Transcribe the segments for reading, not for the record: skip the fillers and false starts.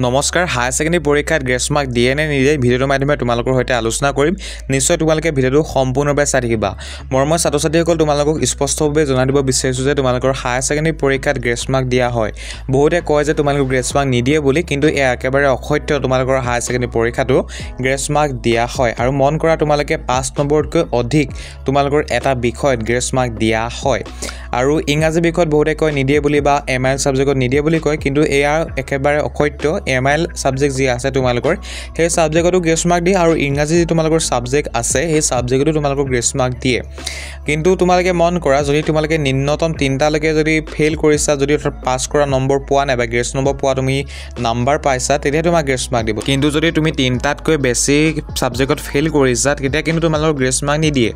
নমস্কাৰ higher secondary পৰীক্ষাত grace mark দিয়ে নে নিদিয়ে ভিডিঅ'ৰ মাধ্যমে তোমালোকৰ সৈতে আলোচনা কৰিম নিশ্চয় তোমালোকে ভিডিঅ'টো সম্পূৰ্ণভাৱে চাই থাকিবা মৰমৰ ছাত্ৰ-ছাত্ৰীসকল তোমালোকক স্পষ্টভাৱে জনাই দিব বিচাৰিছো যে তোমালোকৰ হায়াৰ সেকেন্ডাৰী পৰীক্ষাত গ্ৰেছ মাৰ্ক দিয়া হয় বহুতে কয় যে তোমালোকক গ্ৰেছ মাৰ্ক নিদিয়ে বুলি কিন্তু এয়া একেবাৰে অসত্য তোমালোকৰ হায়াৰ সেকেন্ডাৰী পৰীক্ষাটো গ্ৰেছ মাৰ্ক দিয়া হয় আৰু মন কৰা তোমালোকে 5 নম্বৰতকৈ অধিক তোমালোকৰ এটা বিষয়ত গ্ৰেছ মাৰ্ক দিয়া হয় আৰু ইংৰাজী বিষয়ত বহুতে কয় নিদিয়ে বুলি বা এমআইএল সাবজেক্টত নিদিয়ে বুলি কয় কিন্তু এয়া একেবাৰে অসত্য এমআইএল সাবজেক্ট যি আছে তোমালোকৰ সেই সাবজেক্টটো গ্ৰেছ মাৰ্ক দিয়ে আৰু ইংৰাজী যি তোমালোকৰ সাবজেক্ট আছে সেই সাবজেক্টটো তোমালোকৰ গ্ৰেছ মাৰ্ক দিয়ে কিন্তু তোমালোকে মন কৰা যদি তোমালোকে নিম্নতম 3টা লৈকে যদি ফেল কৰিছা যদি পাস কৰা নম্বৰ পোৱা নাই বা গ্ৰেছ নম্বৰ পোৱা তুমি নাম্বাৰ পাইছা তেতিয়া তোমাক গ্ৰেছ মাৰ্ক দিব কিন্তু যদি তুমি 3টাতকৈ বেছি সাবজেক্টত ফেল কৰিছা তেতিয়া কিন্তু তোমালোকৰ গ্ৰেছ মাৰ্ক নিদিয়ে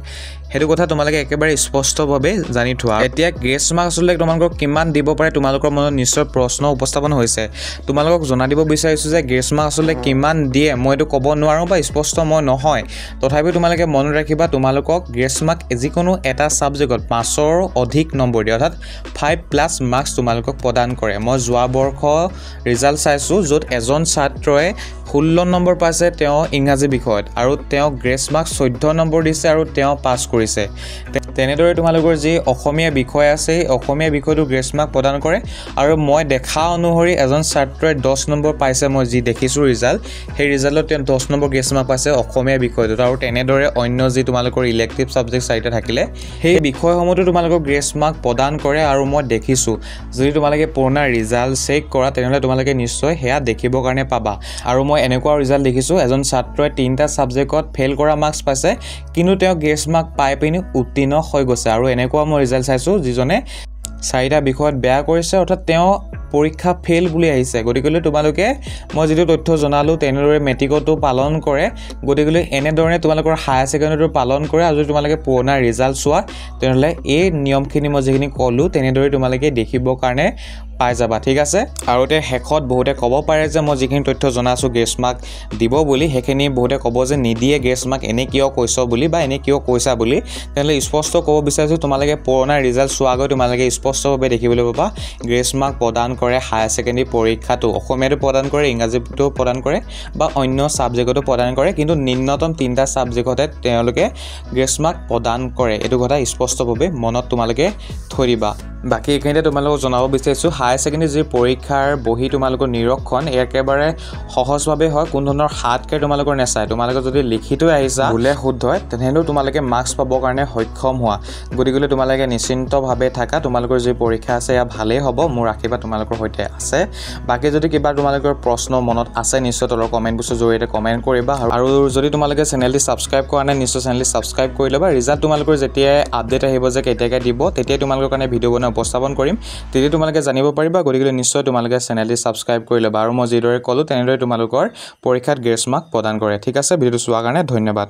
হেতু কথা তোমালোকে একেবাৰে স্পষ্টভাৱে জানি থোৱা এতিয়া গ্ৰেছ মাৰ্ক আসলে তোমালোকক কিমান দিব পাৰে তোমালোকৰ মনত নিশ্চয় প্ৰশ্ন উপস্থাপন হৈছে তোমালোকক জনা দিব বিচাৰিছো যে গ্ৰেছ মাৰ্ক আসলে কিমান দিয়ে মই এটো ক'ব নোৱাৰো বা স্পষ্ট মই নহয় তথাপি তোমালোকে মন ৰাখিবা তোমালোকক গ্ৰেছ মাৰ্ক যিকোনো এটা সাবজেক্টত 5ৰ অধিক নম্বৰ দিয়ে অৰ্থাৎ 5+ মাৰ্কস তোমালোকক প্ৰদান কৰে মই যোৱা বৰ্ষ ৰিজাল্ট চাইছো যত এজন ছাত্ৰয়ে 16 নম্বৰ পাইছে তেওঁ ইংৰাজী বিষয়ত আৰু তেওঁ গ্ৰেছ মাৰ্ক 14 নম্বৰ দিছে আৰু তেওঁ পাস কৰিছে তেনেদৰে তোমালোকৰ যি অসমীয়া বিষয় আছে অসমীয়া বিষয়টো গ্ৰেছ মাৰ্ক প্ৰদান কৰে আৰু মই দেখা অনুসৰি এজন ছাত্ৰই 10 নম্বৰ পাইছে মই যি দেখিছো ৰিজাল্ট সেই ৰিজাল্টত তেওঁ 10 নম্বৰ গ্ৰেছ মাৰ্ক পাইছে অসমীয়া বিষয়টো আৰু তেনেদৰে অন্য যি তোমালোকৰ ইলেক্টিভ সাবজেক্ট চাৰিটা থাকিলে সেই বিষয়সমূহটো তোমালোকৰ গ্ৰেছ মাৰ্ক প্ৰদান কৰে আৰু মই দেখিছো যদি তোমালোকে পুৰণা ৰিজাল্ট চেক কৰা তেনেহলে তোমালোকে নিশ্চয় হেয়া দেখিব কাৰণে পাবা আৰু মই এনেকুৱা ৰিজাল্ট দেখিছো এজন ছাত্ৰই 3টা সাবজেক্টত ফেল কৰা মাৰ্কস পাইছে কিন্তু তেওঁ গ্ৰেছ মাৰ্ক পাই পিনি উত্তীৰ্ণ হৈ গৈছে আৰু এনেকুৱা মই ৰিজাল্ট চাইছো যিজনে 4টা বিষয়ত বেয়া কৰিছে অৰ্থাৎ তেওঁ পৰীক্ষা ফেল বুলি আহিছে গতিকে তোমালোকে মই যেটো তথ্য জনালো তেনেদৰে মেট্ৰিকটো পালন কৰে গতিকে এনেদৰে তোমালোকৰ হায়াৰ সেকেন্ডাৰীটো পালন কৰে আৰু যদি তোমালোকে পুৰণা ৰিজাল্ট চোৱা তেনেহলে এই নিয়মখিনি মই যেখিনি কলো তেনেদৰে তোমালোকে দেখিব কাৰণে পাই যাবা ঠিক আছে আৰু তে হেকত বহুতে ক'ব পাৰে যে মই যিখিনি তথ্য জনাছো গ্ৰেছ মাৰ্ক দিব বুলি হেখিনি বহুতে ক'ব যে নিদিয়ে গ্ৰেছ মাৰ্ক এনে কিয় কৈছ বুলি বা এনে কিয় কৈছা বুলি তেনেহলে স্পষ্ট ক'ব বিচাৰিছো তোমালোকে পুৰণা ৰিজাল্ট চোৱাগৈ তোমালোকে স্পষ্টভাৱে দেখিবলৈ পাবা গ্ৰেছ মাৰ্ক প্ৰদান কৰে হায়াৰ সেকেন্ডাৰী পৰীক্ষাটো অসমীয়াটো প্ৰদান কৰে ইংৰাজীটো প্ৰদান কৰে বা অন্য সাবজেক্টটো প্ৰদান কৰে কিন্তু নিম্নতম 3টা সাবজেক্টতে তেওঁলোকে গ্ৰেছ মাৰ্ক প্ৰদান কৰে এটো কথা স্পষ্টভাৱে মনত তোমালোকে থৈ দিবা বাকি এখিনিতে তোমালোকক জনাব বিচাৰিছো হায়াৰ সেকেন্ডাৰী যি পৰীক্ষাৰ বহি তোমালোকৰ নিৰীক্ষণ একেবাৰে সহজভাৱে হয় কোন ধৰণৰ হাতকে তোমালোকৰ নেচাই তোমালোকে যদি লিখিত আহিছা ভুলে শুদ্ধ হয় তেনেহলে তোমালোকে মাৰ্কস পাবৰ কাৰণে সক্ষম হোৱা গতিকে তোমালোকে নিশ্চিন্তভাৱে থাকা তোমালোকৰ যি পৰীক্ষা আছে ইয়া ভালেই হ'ব মোৰ ৰাখিবা তোমালোকৰ সৈতে আছে বাকি যদি কিবা তোমালোকৰ প্ৰশ্ন মনত আছে নিশ্চয় তলৰ কমেন্ট বক্সৰ জৰিয়তে কমেন্ট কৰিবা আৰু যদি তোমালোকে চেনেলটি সাবস্ক্ৰাইব কৰা নাই নিশ্চয় চেনেলটি সাবস্ক্ৰাইব কৰি লবা ৰিজাল্ট তোমালোকৰ যেতিয়া আপডেট আহিব যে কেতিয়াকৈ দিব তেতিয়া তোমালোকৰ কাৰণে ভিডিঅ' বনাই উপস্থাপন কৰিম তেতিয়া তোমালোকে জানিব পাৰিবা গতিকে নিশ্চয় তোমালোকে চেনেলটি সাবস্ক্ৰাইব কৰি লবা আৰু মই যিদৰে ক'লো তেনেদৰে তোমালোকৰ পৰীক্ষাত গ্ৰেছ মাৰ্ক প্ৰদান কৰে ঠিক আছে ভিডিঅ'টো চোৱাৰ কাৰণে ধন্যবাদ